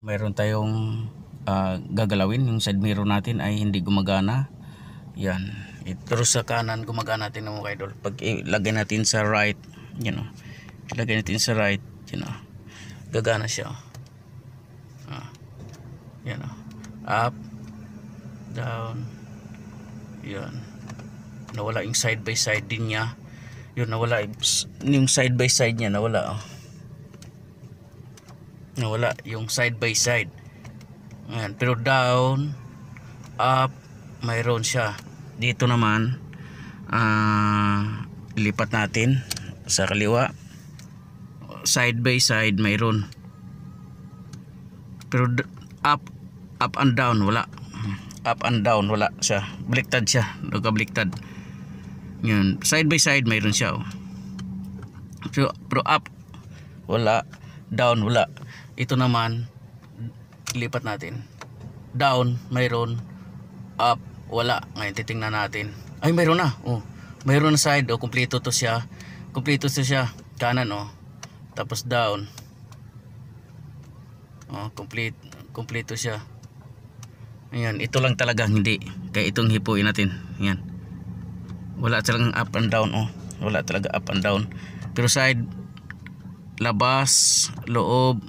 Mayroon tayong gagalawin. Yung side mirror natin ay hindi gumagana. Yan. Pero sa kanan gumagana natin mga idol. Pag ilagay natin sa right, ilagay natin sa right, gagana siya. Yan. Up, down. Yan. Nawala yung side by side din niya. Yun, nawala yung side by side niya, nawala. Nawala yung side by side. Ayan, pero down, up, mayroon siya. Dito naman, lipat natin sa kaliwa. Side by side mayroon. Pero up and down wala. Up and down wala siya. Baliktad siya, nagkabaliktad. Yun, side by side mayroon siya. Pero up wala, down wala. Ito naman lipat natin. Down mayroon, up wala. Ngayon titingnan natin. Ay, mayroon na. Mayroon na side. Kumpleto to siya. Kumpleto to siya. Kanan tapos down. Kumpleto siya. Ayan, ito lang talaga hindi. Kaya itong hipuin natin. Ayan. Wala talagang up and down. Wala talaga up and down. Pero side, labas, loob,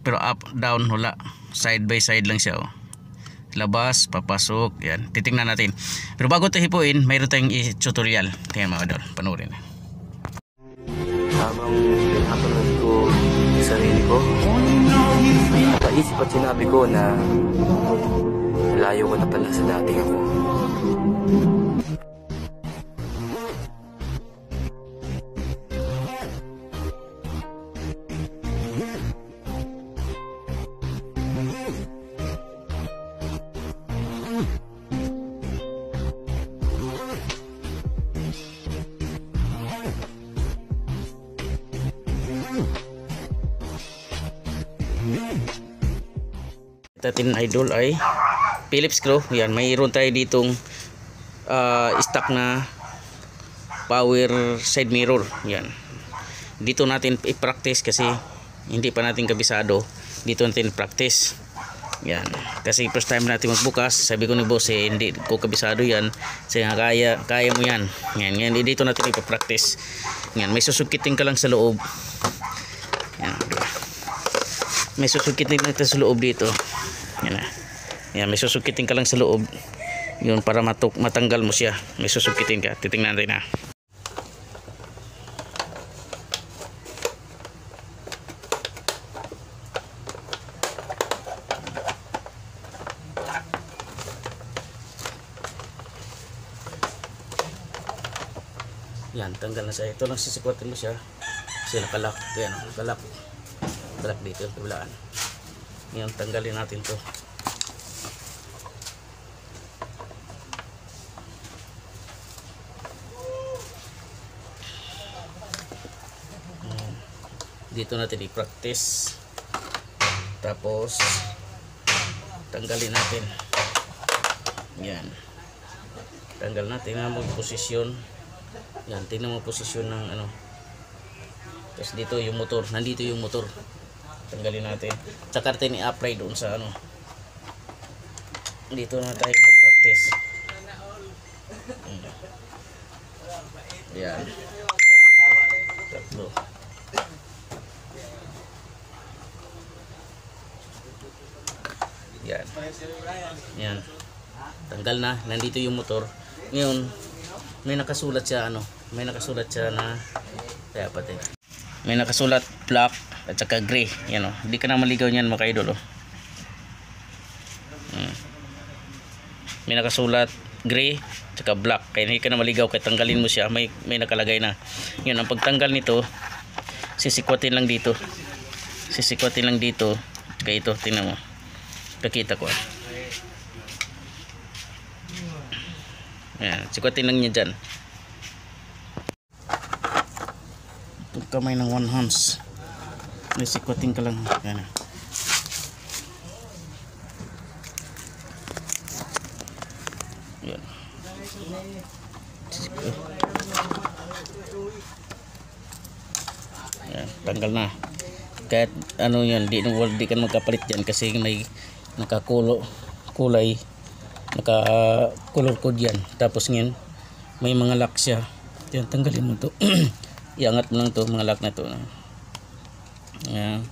pero up, down, wala. Side by side lang siya. Labas, papasok. Yan, titingnan natin. Pero bago ito hipuin, mayroon tayong tutorial. Tingnan mga idol, panoorin. Habang pinapanood ko yung sarili ko, napaisip at sinabi ko na layo ko na pala sa dating ako. Natin idol ay Phillips screw. Yan, mayroon tayo ditong stock na power side mirror. Yan, dito natin i-practice kasi hindi pa natin kabisado. Dito natin practice. Yan, kasi first time natin magbukas. Sabi ko ni boss hindi ko kabisado yan. Kaya kaya mo yan. Yan, dito natin ipa-practice. Yan, may susukitin ka lang sa loob. Yan, may susukitin natin sa loob dito. Yan, may susukitin ka lang sa loob. Yun, para matanggal mo siya. May susukitin ka. Titingnan natin na. Yan, tanggal na siya. Ito lang sisikwatin mo siya. Kasi nakalak. Yan, nakalak. Nakalak dito. Tulaan. Yan, tanggalin natin to. Dito natin i-practice. Tapos tanggalin natin. Yan. Tanggal natin ang posisyon. Yan, tingnan mo posisyon ng Tapos dito yung motor. Nandito yung motor. Tanggalin natin. Tsaka natin i-apply doon sa dito na tayo mag-practice. Yan. Tatlo. Yan. Yan. Tanggal na. Nandito yung motor. Ngayon, may nakasulat siya may nakasulat siya na kaya pati. May nakasulat black at saka gray. Yan hindi ka na maligaw niyan mga idol. May nakasulat gray at saka black. Kaya hindi ka na maligaw kaya tanggalin mo siya. May nakalagay na. Yun, ang pagtanggal nito, sisikwatin lang dito. Sisikwatin lang dito. Kaya ito, tingnan mo. Kakita ko. Yan, sikwatin lang niya dyan. Itong kamay ng 1 hands. May sikwatin ka lang. Yan. Yan. Yan, tanggal na. kahit ano yan, di ka magkapalit yan kasi may kulay, naka color code yan. Tapos ngayon may mga lock siya. Yan, tanggalin mo to. Iangat mo lang to, mga lock na to. Yan.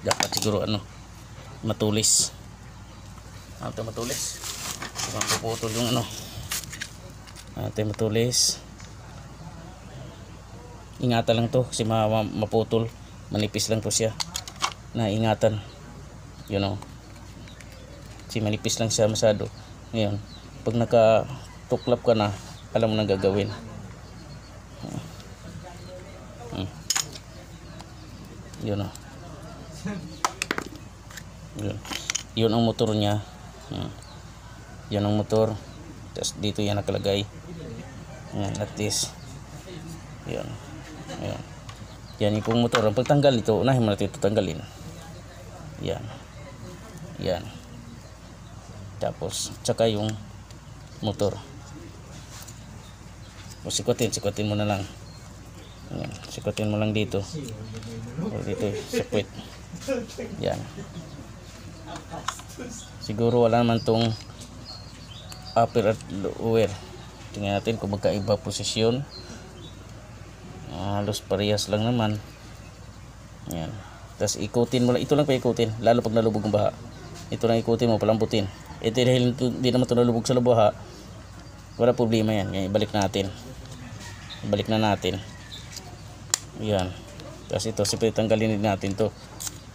Dapat siguro matulis. Matulis. Mapuputol yung matulis. Ingatan lang to kasi maputol. Manipis lang to siya. Ingatan. Kasi manipis lang siya masyado. Ngayon, pag nakatuklap ka na, alam mo na gagawin. Yun ang motor niya. Yun ang motor. Tapos dito yan nakalagay. At least yan yung motor. Ang pagtanggal ito, unahin mo natin ito tanggalin. Yan. Tapos tsaka yung motor. O sikutin mo na lang. Sikutin mo lang dito. O dito sakwit. Yan. Siguro wala naman tong upper at lower. Tingnan natin kung magkaiba posisyon. Halos parehas lang naman. Yan. Tapos ikutin mo lang. Ito lang pa ikutin. Lalo pag nalubog ang baha. Ito lang ikutin mo, palambutin. Ito dahil hindi naman ito nalubog sa baha. Wala problema yan. Yan. Ibalik na natin. Yan. Tapos ito, siyempre tanggalin din natin to.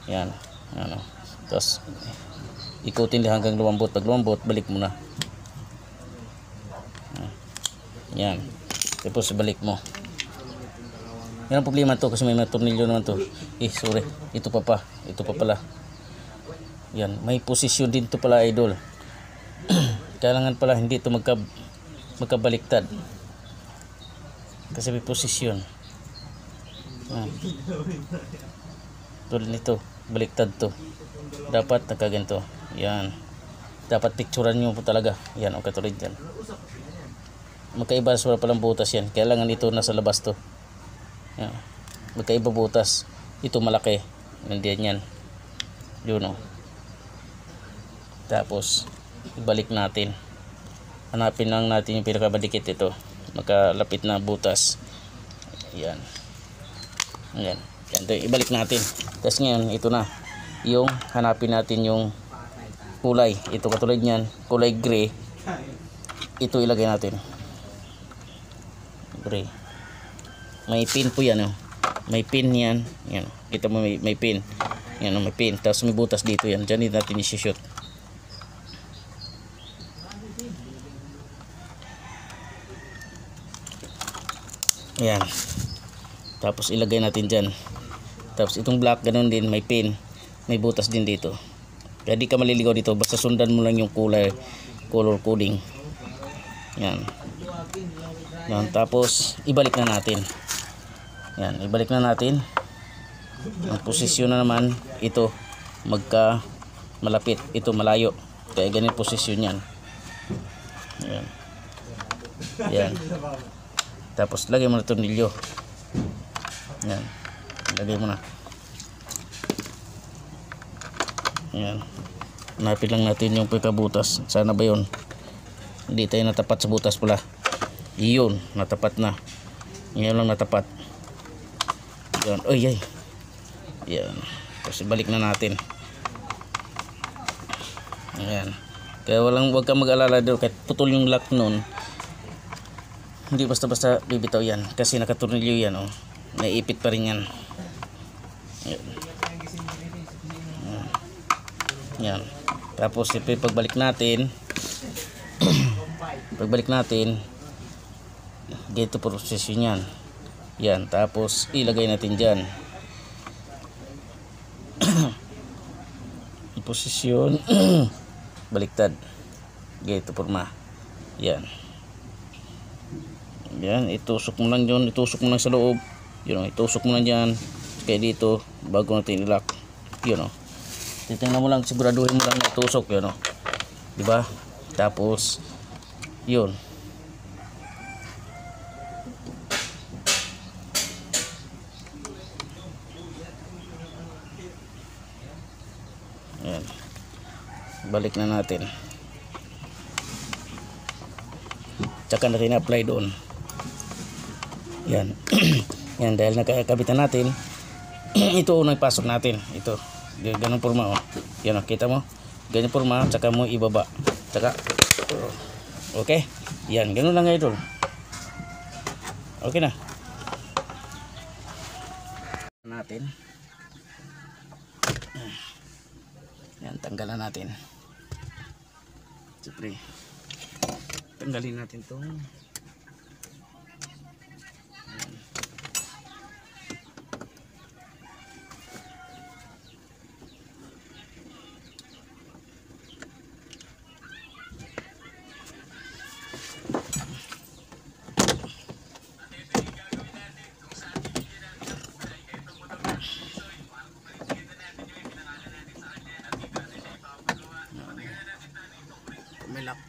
Yan. Tapos ikutin din hanggang lumambot. Pag lumambot, balik mo na. Yan. Tapos balik mo. Yan ang problema to kasi may mga tornilyo naman to. Sorry. Ito pa pala. Yan. May posisyon din to pala, idol. Kailangan pala hindi ito magkabaliktad. Kasi may posisyon. Tulad nito. Baliktad to. Dapat nakaganto. Yan. Dapat picturean nyo po talaga. Yan. O katulad yan. Magkaiba sa palang butas yan. Kailangan ito nasa labas to. Yan. Magkaiba butas. Ito malaki. Nandiyan yan. Yun o. Tapos ibalik natin. Hanapin lang natin yung pinakabadikit ito. Magkalapit na butas. Yan. Yan. Yan. Ibalik natin. Tapos ngayon ito na. Yung hanapin natin yung kulay. Ito katulad niyan. Kulay gray. Ito ilagay natin. Gray. May pin po yan. May pin yan. Yan. Kita mo may pin. Yan, may pin. Tapos may butas dito yan. Diyan din natin i-shoot. Yan. Tapos ilagay natin dyan. Tapos itong black ganun din. May pin. May butas din dito. Kaya di ka maliligaw dito. Basta sundan mo lang yung kulay. Color coding. Yan. Yan. Tapos ibalik na natin. Yan, ibalik na natin. Ang posisyon na naman ito malapit, ito malayo. Kaya ganyan posisyon yan. Yan. Yan. Tapos lagay mo na tornilyo. Yan. Lagay mo na. Yan. Hanapin lang natin yung pagkabutas. Sana ba yun? Hindi tayo natapat sa butas pala. Iyon, natapat na. Yan lang natapat. Yan. Oy, ay. Yan. Tapos balik na natin. Yan. Kaya wag kang mag-alala doon. Kahit putol yung lock nun, hindi basta-basta bibitaw yan. Kasi nakatornilyo yan. Naiipit pa rin yan. Yan. Yan. Tapos pagbalik natin, ganito posisyon yan. Yan. Tapos ilagay natin dyan. Posisyon baliktad. Ganito porma. Yan. Yan. Itusok mo lang dyan. Itusok mo lang sa loob. Itusok mo lang dyan. Kaya dito bago natin ilock. Yun o. Titingnan mo lang. Siguraduhin mo lang na itusok. Yun o. Diba? Tapos yun. Ayan. Balik na natin. Tsaka natin apply doon. Yan. Yan, dahil nakakabitan natin, ito unang pasok natin. Ito. Ganun forma, oh. Yan, oh, kita mo? Ganyan forma, tsaka mo ibaba. Tsaka, okay? Yan, ganun lang idol. Okay na. Natin. Yan, tanggalan natin. Siyempre, tanggalin natin itong may lock.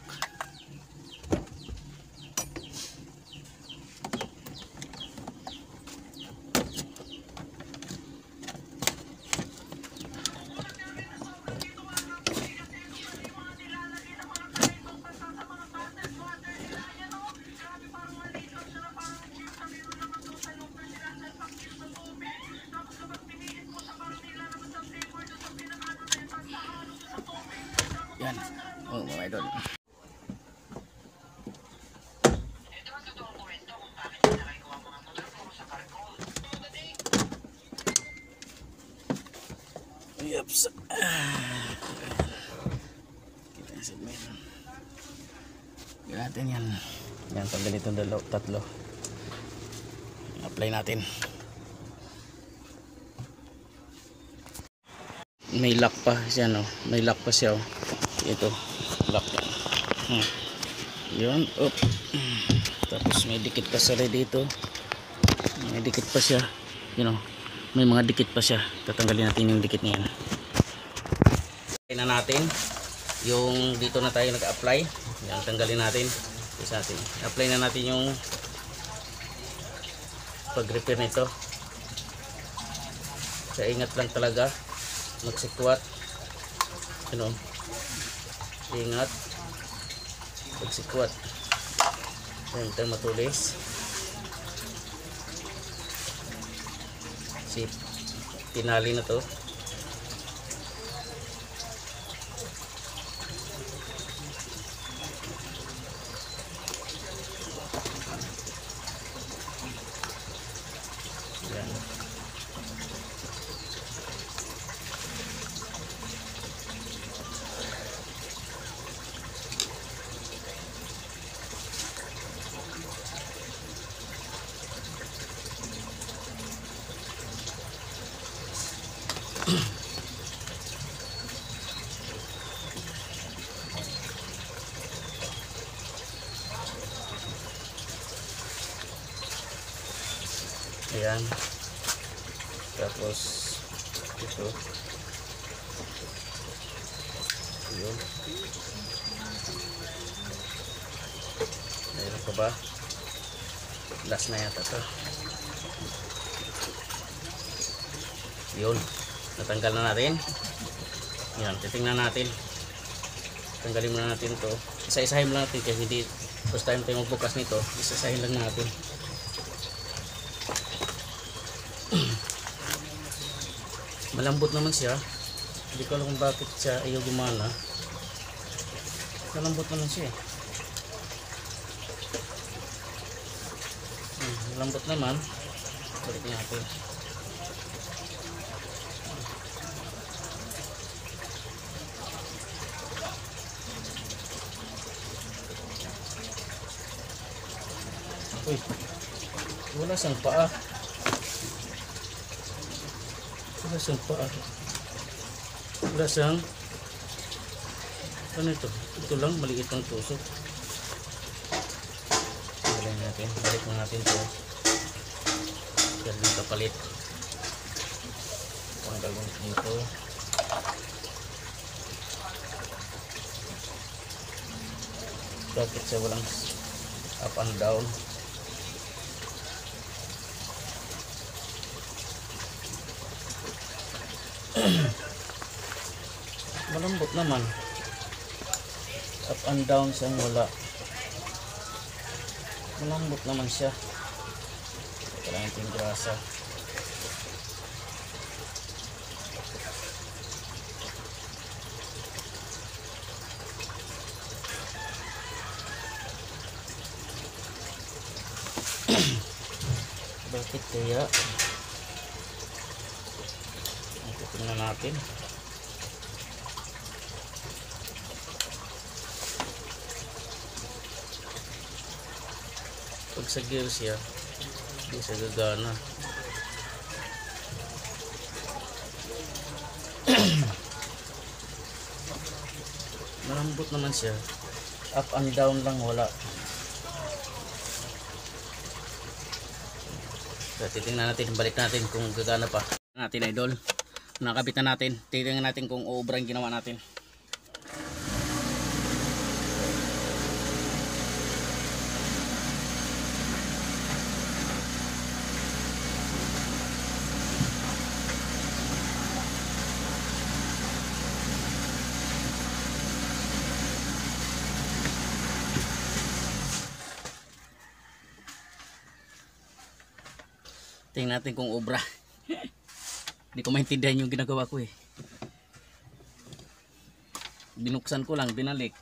Yan. Oh, mga idol. Yups. Kita yung segment. Gawin natin yan. Yan, tanggal itong tatlo. Apply natin. May lock pa siya, no? May lock pa siya, oh. Ito, lock. Yun, up. Tapos may dikit pa siya dito. May dikit pa siya. You know, may mga dikit pa siya. Tatanggalin natin yung dikit niyan. Apply na natin. Yung dito na tayo nag-apply. Yan, tanggalin natin. Isa natin. Apply na natin yung pag-repair nito. Sa ingat lang talaga. Magsikwat. You know, ingat. Magsikwat. Yan, tayo matulis. Si tinali na to. Yan. Ayan. Tapos ito. Yun. Mayroon pa ba? Last na yata to. Yun. Natanggal na natin. Yan. Titingnan natin. Tanggalin muna natin to. Isa-isahin lang natin kasi hindi first time tayo magbukas nito. Isa-isahin lang natin. Malambot naman siya. Hindi ko alam kung bakit siya ayaw gumana. Malambot naman siya. Malambot naman. Balik natin. Uy, wala siyang paa. Wala siyang paa. Wala siyang, ano ito? Ito lang, maliit ang tusok. Balik natin. Balik na natin ito. Yan yung kapalit. Ang gagawin dito. Bakit siya walang up and down? Malambot naman. Up and down siyang wala. Malambot naman siya. Kailangan ito yung grasa. Bakit kaya? Tingnan natin. Pag sa gear siya, hindi siya gagana. Malambot naman siya. Up and down lang wala. So, titingnan natin, balik natin kung gagana pa. Natin idol. Nakabit na natin. Titingnan natin kung uubra yung ginawa natin. Tingnan natin kung obra. Hindi ko maintindihan yung ginagawa ko eh. Binuksan ko lang, binalik.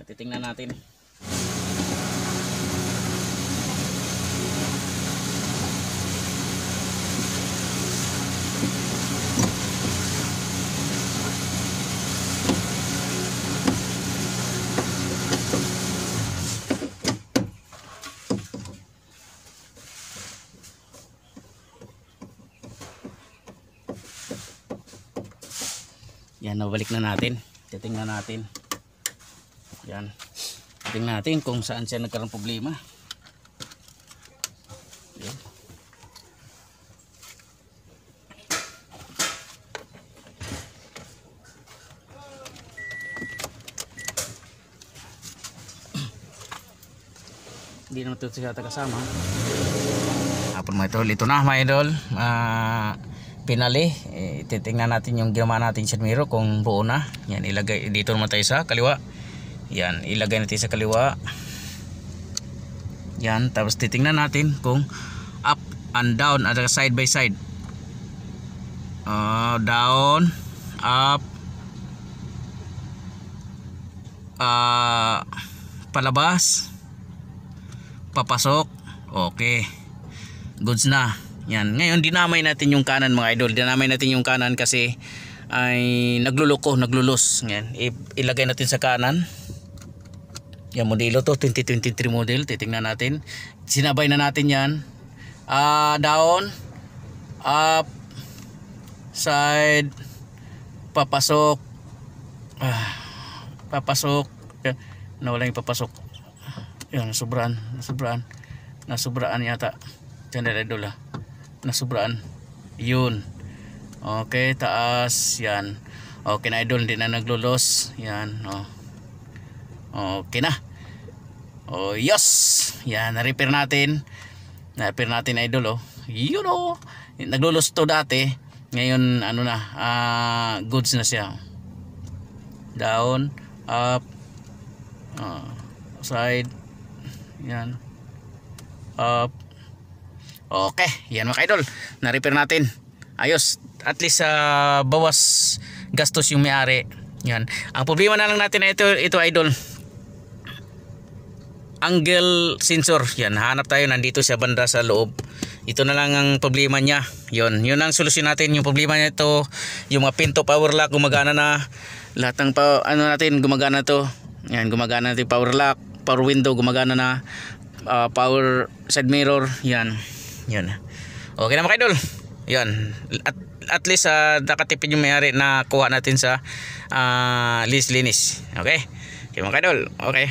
Titingnan natin. Yan, nabalik na natin. Titingnan natin. Yan. Titingnan natin kung saan siya nagkaroon problema. Yan. Hindi naman ito siya kasama. Hapon mga idol. Ito na mga idol. Pinali, titingnan natin yung ginawa natin sa mirror kung buo na. Yan, ilagay dito naman tayo sa kaliwa. Yan, ilagay natin sa kaliwa. Yan, tapos titingnan natin kung up and down at side by side. Down, up, palabas, papasok. Okay, goods na. Yan, ngayon dinamay natin yung kanan mga idol. Dinamay natin yung kanan kasi ay nagluloko, naglulos. Yan, ilagay natin sa kanan. Yan, modelo to 2023 model. Titingnan natin. Sinabay na natin yan. Down, up, side, papasok, papasok. Nawala yung papasok. Yan, nasubraan yata. Diyan na idol ha. Nasubraan. Yun. Okay, taas. Yan. Okay na idol, hindi na naglulos. Yan. Okay na. Yes. Yan, na-repair natin. Na-repair natin idol Yun naglulos to dati. Ngayon ano na, goods na siya. Down, up, side. Yan. Up. Okay, yan mga idol, na-repair natin. Ayos, at least bawas gastos yung may-ari. Yan. Ang problema na lang natin ito idol, angle sensor. Yan, hanap tayo, nandito sa banda sa loob. Ito na lang ang problema niya. Yun ang solusyon natin. Yung problema niya ito, yung mga pinto power lock gumagana na. Lahat ng natin gumagana to. Yan, gumagana natin power lock, power window gumagana na. Power side mirror, yan. Okay na mga idol. Yan. At least nakatipid yung may-ari na kuha natin sa linis. Okay? Okay mga idol. Okay.